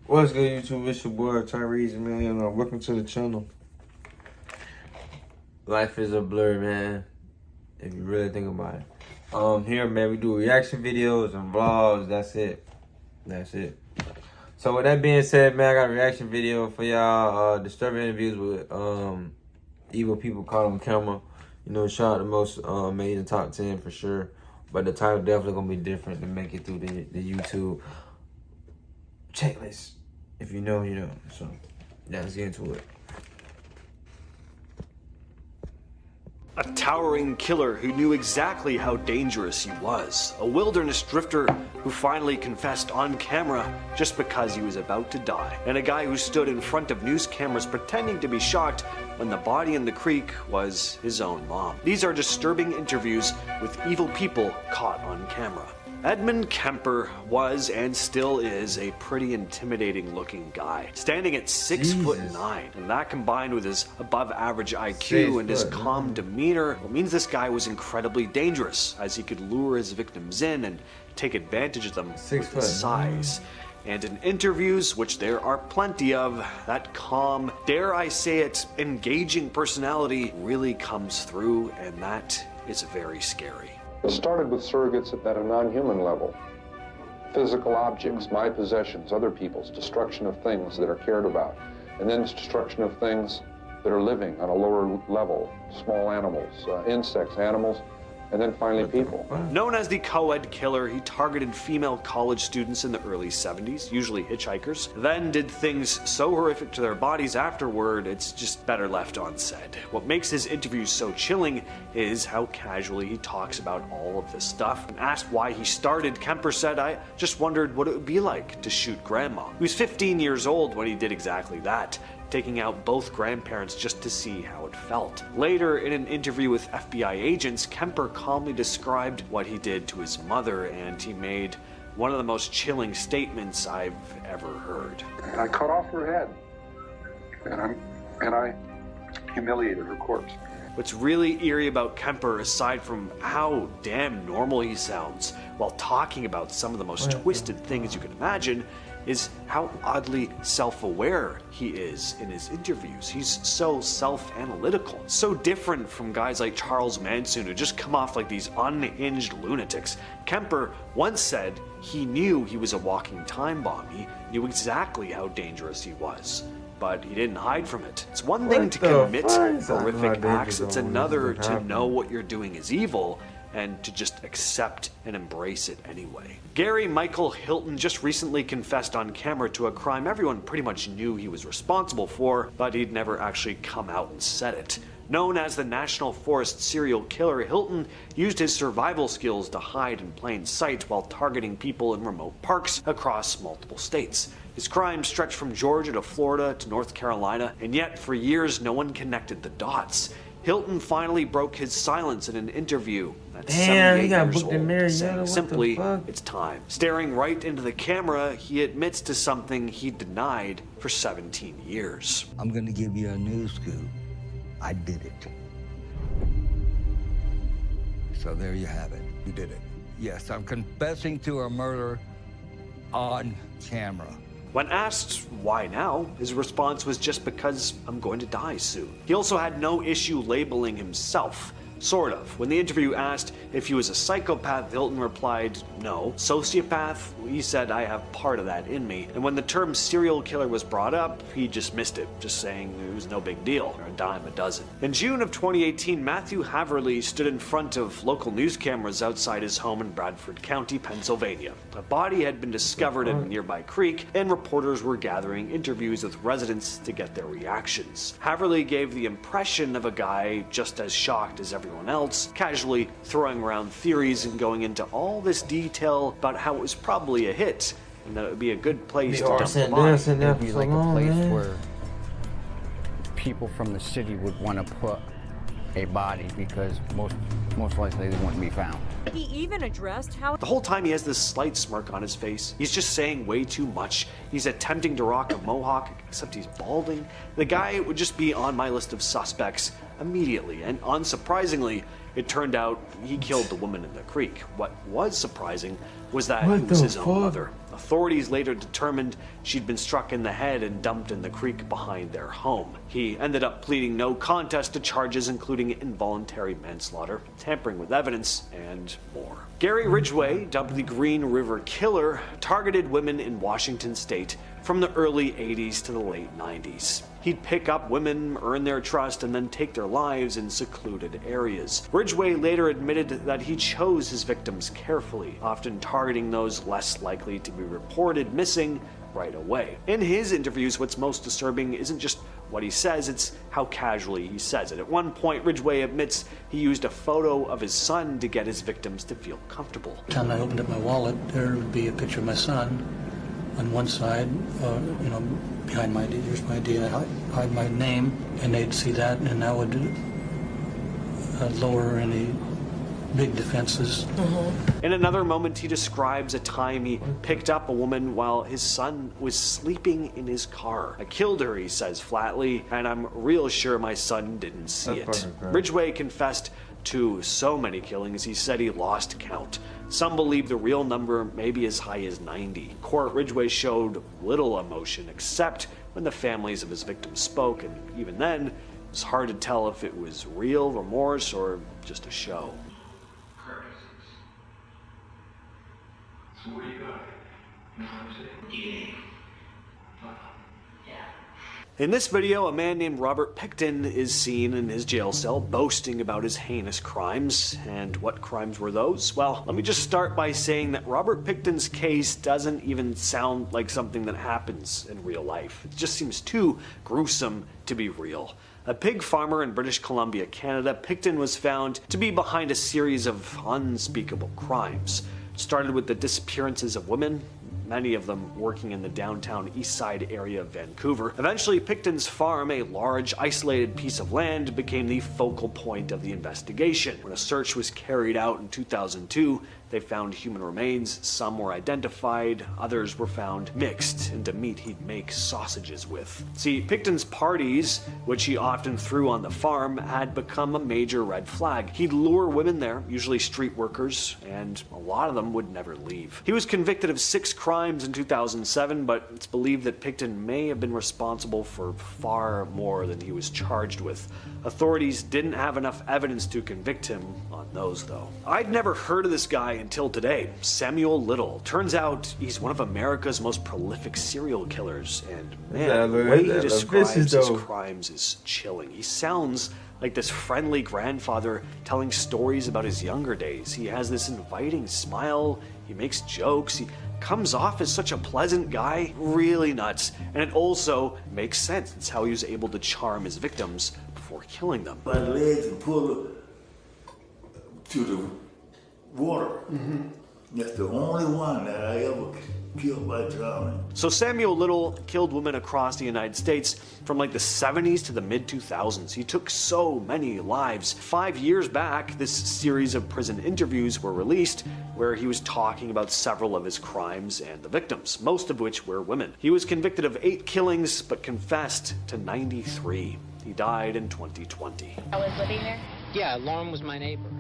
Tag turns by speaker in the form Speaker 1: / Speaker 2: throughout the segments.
Speaker 1: What's good, YouTube? It's your boy Tyrese, man. Welcome to the channel. Life is a blur, man. If you really think about it. Here, man, we do reaction videos and vlogs. That's it. That's it. So with that being said, man, I got a reaction video for y'all. Disturbing interviews with evil people caught on camera. You know, shout out the most amazing top 10 for sure. But the title definitely gonna be different to make it through the YouTube checklist. If you know, you know. So, yeah, let's get into it.
Speaker 2: A towering killer who knew exactly how dangerous he was. A wilderness drifter who finally confessed on camera just because he was about to die. And a guy who stood in front of news cameras pretending to be shocked when the body in the creek was his own mom. These are disturbing interviews with evil people caught on camera. Edmund Kemper was and still is a pretty intimidating looking guy, standing at 6'9", and that combined with his above average IQ and his calm demeanor means this guy was incredibly dangerous, as he could lure his victims in and take advantage of them with his size. And in interviews, which there are plenty of, that calm, dare I say it, engaging personality really comes through, and that is very scary.
Speaker 3: It started with surrogates at a non-human level. Physical objects, my possessions, other people's, destruction of things that are cared about. And then destruction of things that are living on a lower level, small animals, insects, animals, and then finally people.
Speaker 2: Known as the co-ed killer, he targeted female college students in the early 70s, usually hitchhikers, then did things so horrific to their bodies afterward, it's just better left unsaid. What makes his interviews so chilling is how casually he talks about all of this stuff. When asked why he started, Kemper said, "I just wondered what it would be like to shoot grandma." He was 15 years old when he did exactly that, taking out both grandparents just to see how it felt. Later, in an interview with FBI agents, Kemper calmly described what he did to his mother, and he made one of the most chilling statements I've ever heard.
Speaker 3: And I cut off her head, and I humiliated her corpse.
Speaker 2: What's really eerie about Kemper, aside from how damn normal he sounds while talking about some of the most twisted things you can imagine, is how oddly self-aware he is in his interviews. He's so self-analytical, so different from guys like Charles Manson who just come off like these unhinged lunatics. Kemper once said he knew he was a walking time bomb. He knew exactly how dangerous he was, but he didn't hide from it. It's one thing to commit horrific acts, it's another to know what you're doing is evil and to just accept and embrace it anyway. Gary Michael Hilton just recently confessed on camera to a crime everyone pretty much knew he was responsible for, but he'd never actually come out and said it. Known as the National Forest serial killer, Hilton used his survival skills to hide in plain sight while targeting people in remote parks across multiple states. His crimes stretched from Georgia to Florida to North Carolina, and yet for years no one connected the dots. Hilton finally broke his silence in an interview at 78 years old, saying simply, "It's time." Staring right into the camera, he admits to something he denied for 17 years.
Speaker 4: I'm gonna give you a news scoop. I did it. So there you have it. You did it. Yes, I'm confessing to a murder on camera.
Speaker 2: When asked why now, his response was just because I'm going to die soon. He also had no issue labeling himself. Sort of. When the interview asked if he was a psychopath, Hilton replied, "No." Sociopath? He said, "I have part of that in me." And when the term serial killer was brought up, he dismissed it, just saying it was no big deal, or a dime a dozen. In June of 2018, Matthew Haverly stood in front of local news cameras outside his home in Bradford County, Pennsylvania. A body had been discovered in a nearby creek, and reporters were gathering interviews with residents to get their reactions. Haverly gave the impression of a guy just as shocked as everyone else, casually throwing around theories and going into all this detail about how it was probably a hit and that it would be a good place to dump the body.
Speaker 5: It would be like a place where people from the city would want to put a body because most likely they wouldn't be found.
Speaker 6: He even addressed how
Speaker 2: The whole time he has this slight smirk on his face. He's just saying way too much. He's attempting to rock a mohawk, except he's balding. The guy would just be on my list of suspects immediately, and unsurprisingly, it turned out he killed the woman in the creek. What was surprising was that it was his own mother. Authorities later determined she'd been struck in the head and dumped in the creek behind their home. He ended up pleading no contest to charges including involuntary manslaughter, tampering with evidence, and more. Gary Ridgway, dubbed the Green River Killer, targeted women in Washington state from the early 80s to the late 90s. He'd pick up women, earn their trust, and then take their lives in secluded areas. Ridgway later admitted that he chose his victims carefully, often targeting those less likely to be reported missing right away. In his interviews, what's most disturbing isn't just what he says, it's how casually he says it. At one point, Ridgway admits he used a photo of his son to get his victims to feel comfortable.
Speaker 7: The time I opened up my wallet, there would be a picture of my son on one side, behind my ID, here's my ID, I hide my name, and they'd see that, and that would lower any big defenses.
Speaker 2: In another moment, he describes a time he picked up a woman while his son was sleeping in his car. I killed her, he says flatly, and I'm real sure my son didn't see it. Ridgway confessed to so many killings, he said he lost count. Some believe the real number may be as high as 90. In court, Ridgway showed little emotion except when the families of his victims spoke, and even then, it was hard to tell if it was real remorse or just a show.
Speaker 8: So what do you got? You know what I'm saying? Yeah.
Speaker 2: In this video, a man named Robert Pickton is seen in his jail cell boasting about his heinous crimes. And what crimes were those? Well, let me just start by saying that Robert Pickton's case doesn't even sound like something that happens in real life. It just seems too gruesome to be real. A pig farmer in British Columbia, Canada, Pickton was found to be behind a series of unspeakable crimes. It started with the disappearances of women, many of them working in the downtown East Side area of Vancouver. Eventually, Pickton's farm, a large, isolated piece of land, became the focal point of the investigation. When a search was carried out in 2002, they found human remains. Some were identified, others were found mixed into meat he'd make sausages with. See, Pickton's parties, which he often threw on the farm, had become a major red flag. He'd lure women there, usually street workers, and a lot of them would never leave. He was convicted of 6 crimes in 2007, but it's believed that Pickton may have been responsible for far more than he was charged with. Authorities didn't have enough evidence to convict him on those, though. I'd never heard of this guy until today, Samuel Little. Turns out he's one of America's most prolific serial killers, and man, the way he describes his crimes is chilling. He sounds like this friendly grandfather telling stories about his younger days. He has this inviting smile, he makes jokes, he comes off as such a pleasant guy, really nuts. And it also makes sense. It's how he was able to charm his victims before killing them.
Speaker 8: My legs and pull to the water. That's the only one that I ever killed by drowning.
Speaker 2: So Samuel Little killed women across the United States from like the 70s to the mid-2000s. He took so many lives. 5 years back, this series of prison interviews were released where he was talking about several of his crimes and the victims, most of which were women. He was convicted of 8 killings, but confessed to 93. He died in 2020.
Speaker 9: I was living there?
Speaker 5: Yeah, Lauren was my neighbor.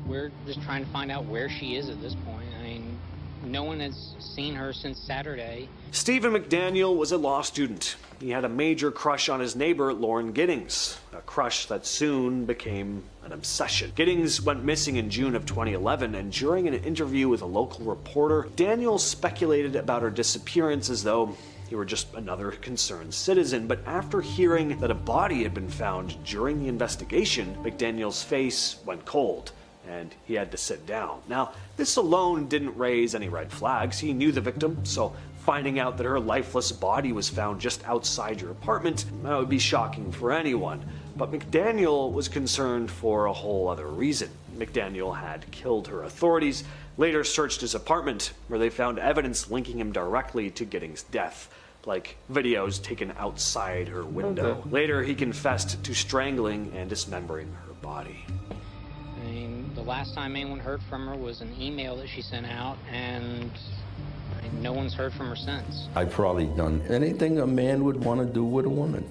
Speaker 5: We're just trying to find out where she is at this point. I mean, no one has seen her since Saturday.
Speaker 2: Stephen McDaniel was a law student. He had a major crush on his neighbor, Lauren Giddings, a crush that soon became an obsession. Giddings went missing in June of 2011, and during an interview with a local reporter, Daniel speculated about her disappearance as though he were just another concerned citizen. But after hearing that a body had been found during the investigation, McDaniel's face went cold, and he had to sit down. Now, this alone didn't raise any red flags. He knew the victim, so finding out that her lifeless body was found just outside your apartment, that would be shocking for anyone. But McDaniel was concerned for a whole other reason. McDaniel had killed her. Authorities later searched his apartment, where they found evidence linking him directly to Giddings' death, like videos taken outside her window. Later, he confessed to strangling and dismembering her body.
Speaker 5: I mean, the last time anyone heard from her was an email that she sent out, and no one's heard from her since.
Speaker 10: I've probably done anything a man would want to do with a woman.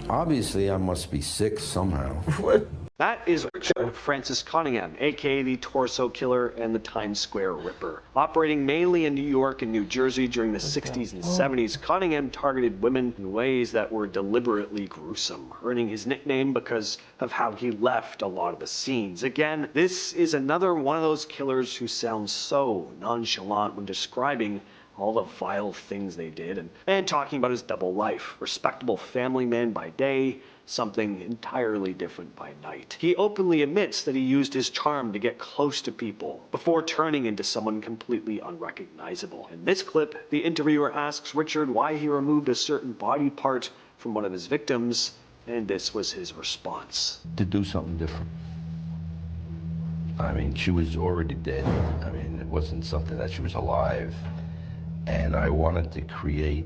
Speaker 10: Obviously, I must be sick somehow.
Speaker 1: What?
Speaker 2: That is Richard Francis Cunningham, aka the Torso Killer and the Times Square Ripper. Operating mainly in New York and New Jersey during the 60s and 70s, Cunningham targeted women in ways that were deliberately gruesome, earning his nickname because of how he left a lot of the scenes. Again, this is another one of those killers who sounds so nonchalant when describing all the vile things they did and talking about his double life. Respectable family man by day, something entirely different by night. He openly admits that he used his charm to get close to people before turning into someone completely unrecognizable. In this clip, the interviewer asks Richard why he removed a certain body part from one of his victims, and this was his response.
Speaker 10: To do something different. I mean, she was already dead. I mean, it wasn't something that she was alive. And I wanted to create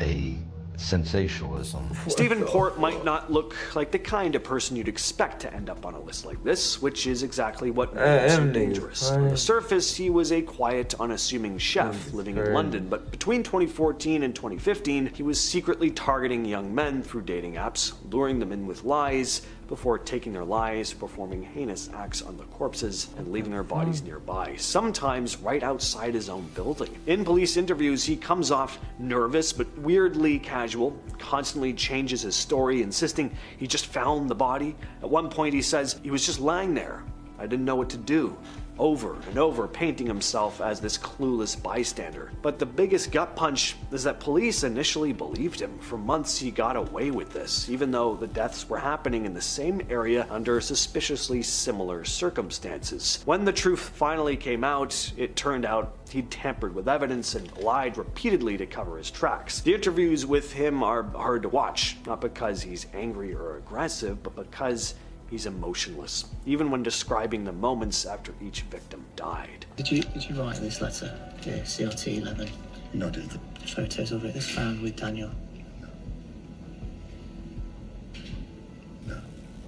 Speaker 10: a sensationalism.
Speaker 2: Stephen Port might not look like the kind of person you'd expect to end up on a list like this, which is exactly what makes him dangerous. On the surface, he was a quiet, unassuming chef living in London, but between 2014 and 2015, he was secretly targeting young men through dating apps, luring them in with lies, before taking their lives, performing heinous acts on the corpses, and leaving their bodies nearby, sometimes right outside his own building. In police interviews, he comes off nervous but weirdly casual, constantly changes his story, insisting he just found the body. At one point he says, "He was just lying there. I didn't know what to do." Over and over, painting himself as this clueless bystander. But the biggest gut punch is that police initially believed him. For months he got away with this, even though the deaths were happening in the same area under suspiciously similar circumstances. When the truth finally came out, it turned out he'd tampered with evidence and lied repeatedly to cover his tracks. The interviews with him are hard to watch, not because he's angry or aggressive, but because he's emotionless, even when describing the moments after each victim died.
Speaker 9: Did you write this letter to CRT 11?
Speaker 8: No, did the
Speaker 9: Photos of it is found with Daniel.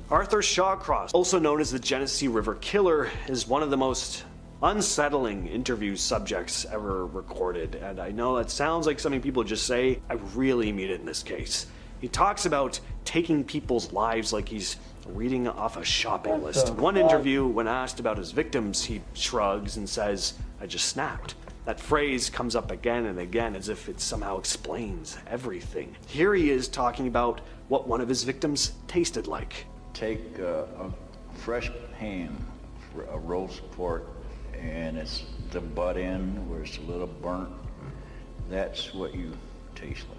Speaker 2: Arthur Shawcross, also known as the Genesee River Killer, is one of the most unsettling interview subjects ever recorded. And I know that sounds like something people just say. I really mean it in this case. He talks about taking people's lives like he's reading off a shopping list. In one interview, when asked about his victims, he shrugs and says, "I just snapped." That phrase comes up again and again as if it somehow explains everything. Here he is talking about what one of his victims tasted like.
Speaker 11: Take a fresh ham, a roast pork, and it's the butt end where it's a little burnt. That's what you taste like.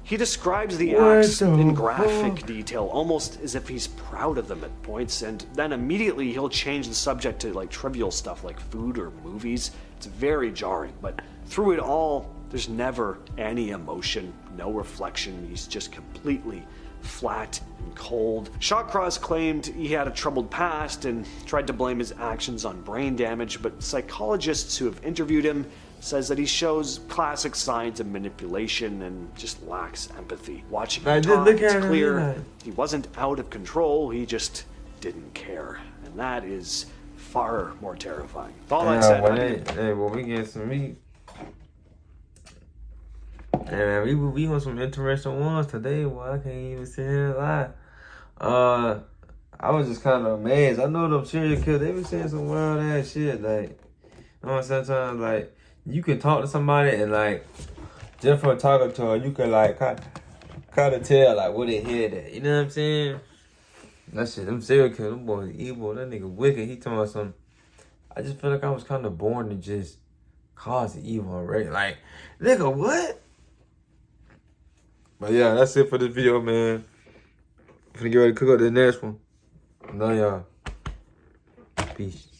Speaker 2: He describes the acts in graphic detail, almost as if he's proud of them at points, and then immediately he'll change the subject to like trivial stuff like food or movies. It's very jarring, but through it all, there's never any emotion, no reflection. He's just completely flat and cold. Shawcross claimed he had a troubled past and tried to blame his actions on brain damage, but psychologists who have interviewed him says that he shows classic signs of manipulation and just lacks empathy. Watching him talk, it's clear he wasn't out of control, he just didn't care. And that is far more terrifying. With all that said,
Speaker 1: when we get some meat, and we want some interesting ones today. Well, I can't even sit here and lie. I was just kind of amazed. I know them serial killers, they be saying some wild ass shit. Like, you know, sometimes like you can talk to somebody and like just from talking to her, you can like kind of tell like where they head at. You know what I'm saying? That shit, them serial killers, them boys evil. That nigga wicked. He told me something. I just feel like I was kind of born to just cause evil already. Like, nigga, what? But yeah, that's it for this video, man. I'm finna get ready to cook up the next one. Love y'all. Peace.